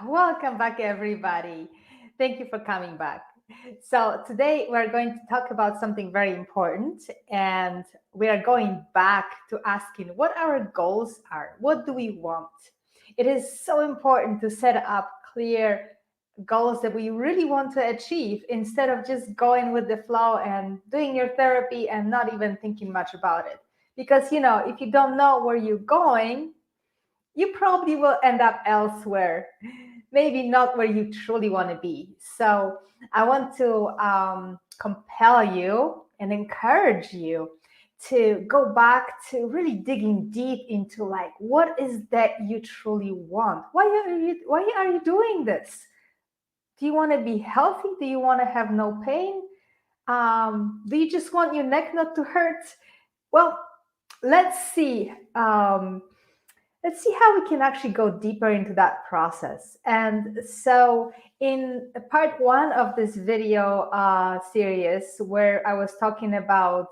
Welcome back, everybody. Thank you for coming back. So, today we're going to talk about something very important, and we are going back to asking what our goals are. What do we want? It is so important to set up clear goals that we really want to achieve instead of just going with the flow and doing your therapy and not even thinking much about it. Because, if you don't know where you're going, you probably will end up elsewhere, maybe not where you truly want to be. So I want to compel you and encourage you to go back to really digging deep into like what is that you truly want. Why are you doing this? Do you want to be healthy? Do you want to have no pain? Do you just want your neck not to hurt? Well, let's see. Let's see how we can actually go deeper into that process. And so, in part one of this video series, where I was talking about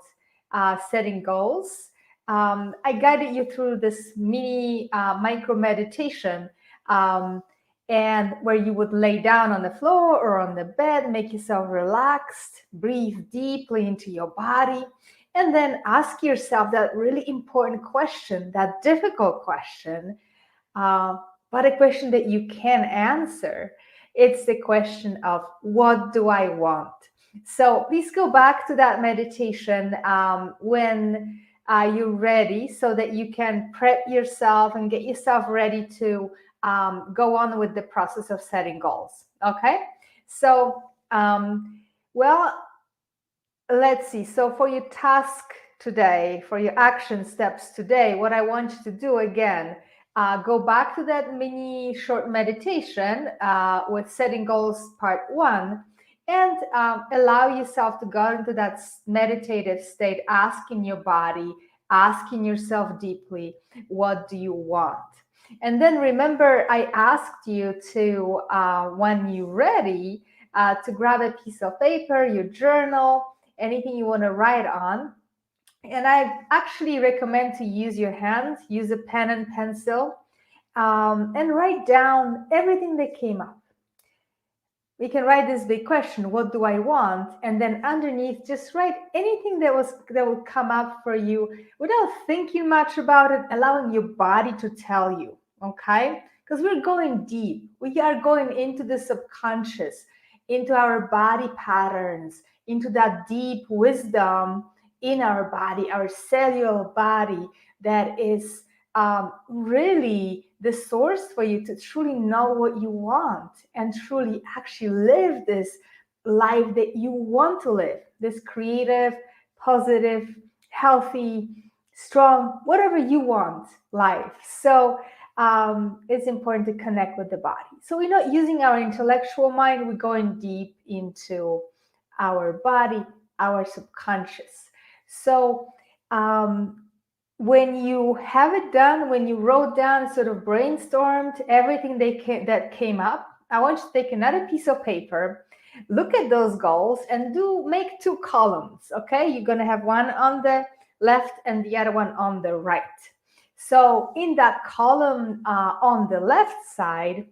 setting goals, I guided you through this mini micro meditation. And where you would lay down on the floor or on the bed, make yourself relaxed, breathe deeply into your body, and then ask yourself that really important question, that difficult question, but a question that you can answer. It's the question of what do I want? So please go back to that meditation when you're ready so that you can prep yourself and get yourself ready to go on with the process of setting goals. Okay? So, well, let's see. So for your task today, for your action steps today, what I want you to do again, go back to that mini short meditation with setting goals part one, and allow yourself to go into that meditative state, asking your body, asking yourself deeply, what do you want? And then remember, I asked you to, when you're ready, to grab a piece of paper, your journal, anything you want to write on. And I actually recommend to use your hands, use a pen and pencil, and write down everything that came up. We can write this big question, what do I want? And then underneath, just write anything that would come up for you without thinking much about it, allowing your body to tell you, okay? Because we're going deep. We are going into the subconscious, into our body patterns, into that deep wisdom in our body, our cellular body, that is really the source for you to truly know what you want and truly actually live this life that you want to live, this creative, positive, healthy, strong, whatever you want life. So it's important to connect with the body. So we're not using our intellectual mind, we're going deep into our body, our subconscious. So when you have it done, when you wrote down, sort of brainstormed everything that came up, I want you to take another piece of paper, look at those goals, and make two columns, okay? You're going to have one on the left and the other one on the right. So in that column on the left side,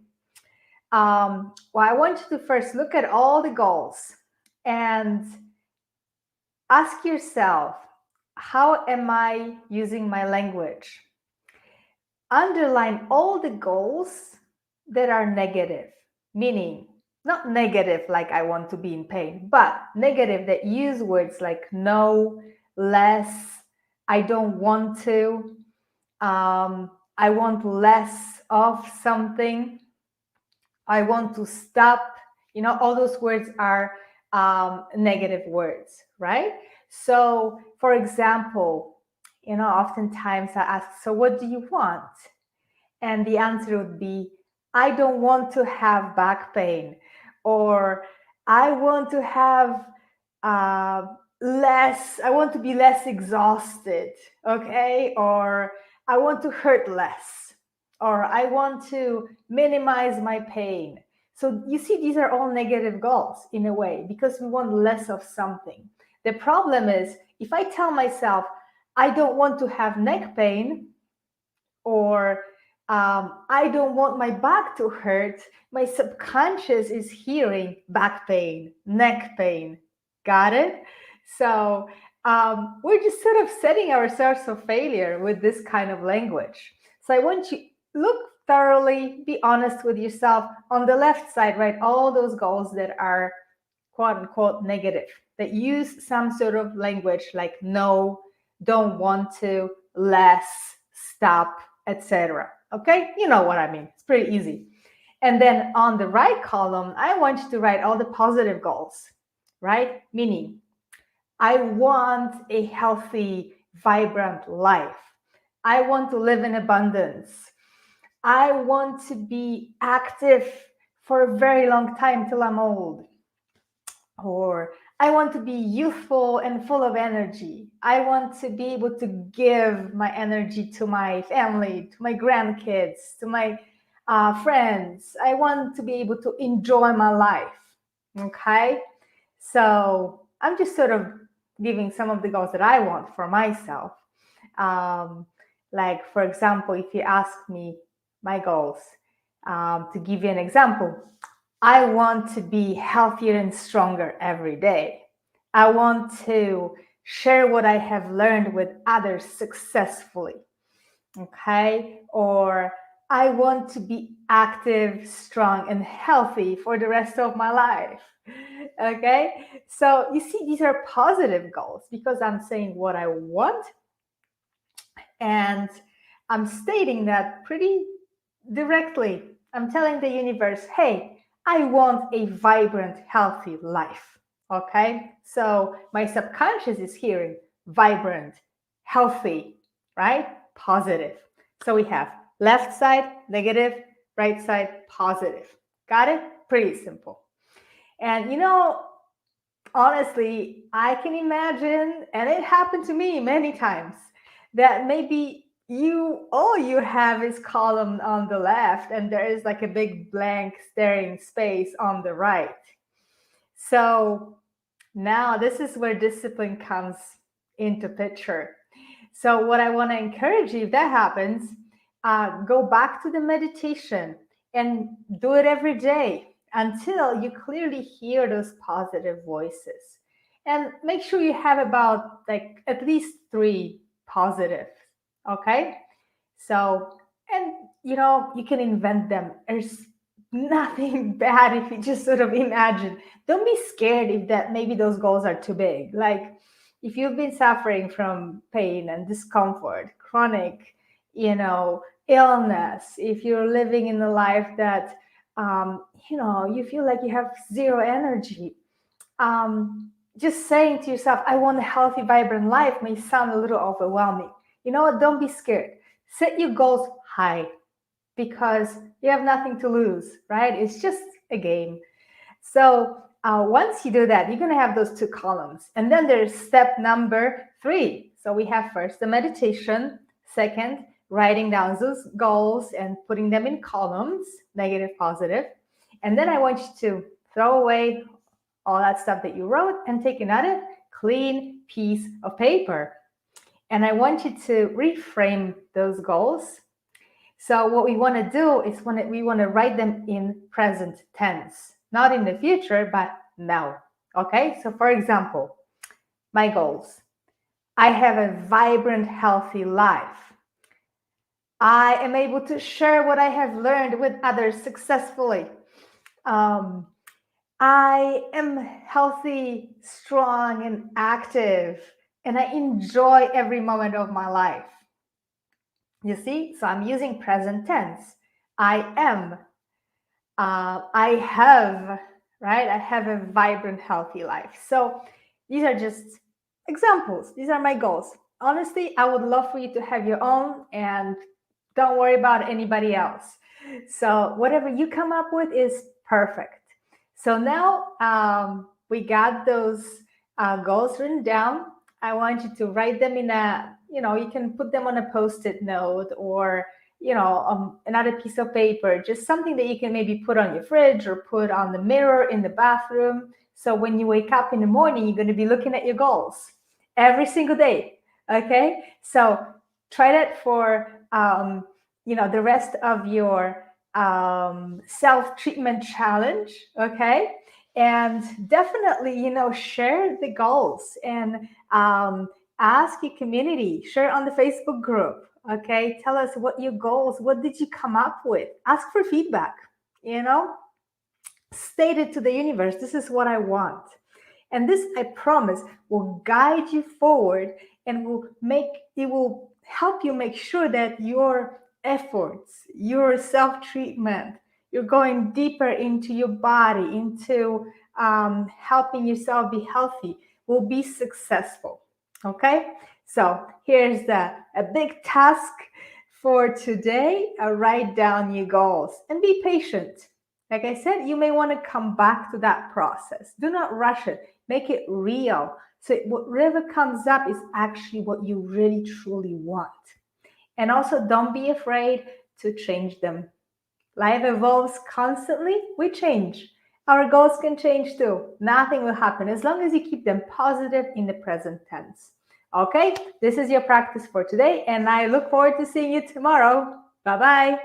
I want you to first look at all the goals and ask yourself, how am I using my language? Underline all the goals that are negative, meaning not negative like I want to be in pain, but negative that use words like no, less, I don't want to, I want less of something, I want to stop. All those words are negative words, right? So, for example, oftentimes I ask, so what do you want? And the answer would be, I don't want to have back pain, or I want to have I want to be less exhausted, okay? Or I want to hurt less, or I want to minimize my pain. So you see, these are all negative goals in a way, because we want less of something. The problem is, if I tell myself, I don't want to have neck pain, or I don't want my back to hurt. My subconscious is hearing back pain, neck pain. Got it? So we're just sort of setting ourselves for failure with this kind of language. So I want you look thoroughly, be honest with yourself. On the left side, write all those goals that are quote unquote negative, that use some sort of language like no, don't want to, less, stop, etc. Okay, you know what I mean. It's pretty easy. And then on the right column, I want you to write all the positive goals, right? Meaning, I want a healthy, vibrant life. I want to live in abundance. I want to be active for a very long time till I'm old. Or I want to be youthful and full of energy. I want to be able to give my energy to my family, to my grandkids, to my friends. I want to be able to enjoy my life. Okay. So I'm just sort of giving some of the goals that I want for myself. Um, like, for example, if you ask me my goals, to give you an example, I want to be healthier and stronger every day. I want to share what I have learned with others successfully. Okay. Or I want to be active, strong, and healthy for the rest of my life. Okay. So you see, these are positive goals because I'm saying what I want, and I'm stating that pretty directly. I'm telling the universe, hey, I want a vibrant, healthy life. Okay. So my subconscious is hearing vibrant, healthy, right? Positive. So we have left side, negative, right side, positive. Got it? Pretty simple. And honestly, I can imagine, and it happened to me many times, that maybe all you have is column on the left and there is like a big blank staring space on the right. So now this is where discipline comes into picture. So what I want to encourage you, if that happens, go back to the meditation and do it every day until you clearly hear those positive voices. And make sure you have about like at least 3 positive. Okay. So, and you can invent them. There's nothing bad if you just sort of imagine. Don't be scared if that maybe those goals are too big. Like if you've been suffering from pain and discomfort, chronic, illness, if you're living in a life that you feel like you have zero energy, just saying to yourself, I want a healthy, vibrant life may sound a little overwhelming. You know what? Don't be scared. Set your goals high because you have nothing to lose, right? It's just a game. So once you do that, you're going to have those 2 columns. And then there's step number 3. So we have first the meditation, second, writing down those goals and putting them in columns, negative, positive. And then I want you to throw away all that stuff that you wrote and take another clean piece of paper. And I want you to reframe those goals. So what we want to do is we want to write them in present tense, not in the future, but now. Okay. So for example, my goals. I have a vibrant, healthy life. I am able to share what I have learned with others successfully. I am healthy, strong, and active, and I enjoy every moment of my life. You see, so I'm using present tense. I am. I have, right? I have a vibrant, healthy life. So these are just examples. These are my goals. Honestly, I would love for you to have your own and don't worry about anybody else. So whatever you come up with is perfect. So now we got those goals written down. I want you to write them in you can put them on a post-it note or another piece of paper, just something that you can maybe put on your fridge or put on the mirror in the bathroom. So when you wake up in the morning, you're going to be looking at your goals every single day. Okay. So try that for the rest of your self-treatment challenge, okay? And definitely, share the goals and ask your community, share on the Facebook group, okay? Tell us what your goals, what did you come up with? Ask for feedback, state it to the universe, this is what I want. And this, I promise, will guide you forward and will help you make sure that your efforts, your self-treatment, you're going deeper into your body, into helping yourself be healthy, will be successful. Okay? So here's a big task for today. Write down your goals and be patient. Like I said, you may want to come back to that process. Do not rush it. Make it real. So whatever comes up is actually what you really truly want. And also, don't be afraid to change them. Life evolves constantly. We change. Our goals can change too. Nothing will happen as long as you keep them positive in the present tense. Okay, this is your practice for today, and I look forward to seeing you tomorrow. Bye-bye.